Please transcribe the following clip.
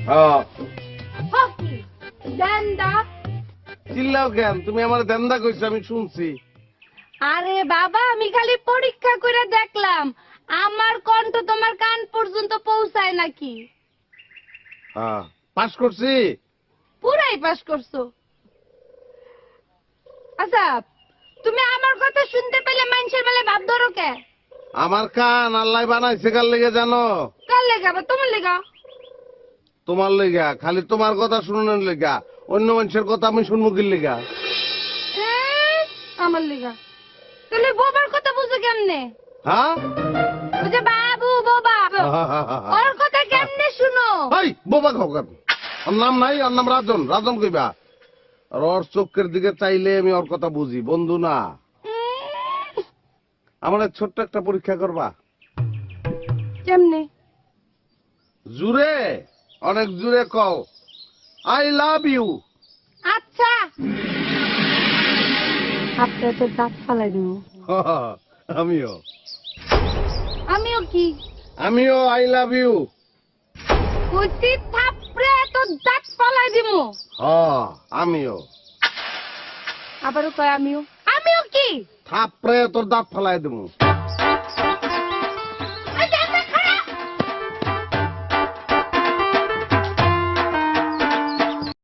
হ্যাঁ হকি দেন্দা। চিল্লাও কেন? তুমি আমার দেন্দা কইছো, আমি শুনছি। আরে বাবা, আমি খালি পরীক্ষা করে দেখলাম আমার কণ্ঠ তোমার কান পর্যন্ত পৌঁছায় নাকি। হ্যাঁ, পাস করছি। পুরাই পাস করছো। আচ্ছা, তুমি আমার কথা শুনতে পেলে মানুষের মেলে ভাব ধরো কে? আমার কান আল্লাহ বানাইছে কার লেগে জানো? কার লেগা বা তোমার লেগা? তোমার লেগা, খালি তোমার কথা শুনানোর লেগা। অন্য মানুষের কথা আমি শুনবো কি লেগা? আমার লেগা। তাহলে বাবার কথা বুঝো কেমনে? হ্যাঁ, ওই যে বাবু বাবা, ওর কথা কেমনে শুনো? এই বোবা খোকান, ওর নাম নাই, ওর নাম রাজন। রাজন কইবা। আর ওর চোখের দিকে চাইলে আমি ওর কথা বুঝি, বন্ধু না। আমার ছোট্ট একটা পরীক্ষা করবা? কেমনে? জুড়ে, অনেক জুড়ে কও আই লাভ ইউ। আচ্ছা, আপনার তো দাঁত ফালাই দিব। আমিও। আমিও কি? আমিও আই লাভ ইউ। কইতি থাপড়ে তো দাঁত ফালাই দিব। আমিও। আবারও কয় আমিও। আমিও কি? থাপড়ে তোর দাঁত ফালাই দেবো।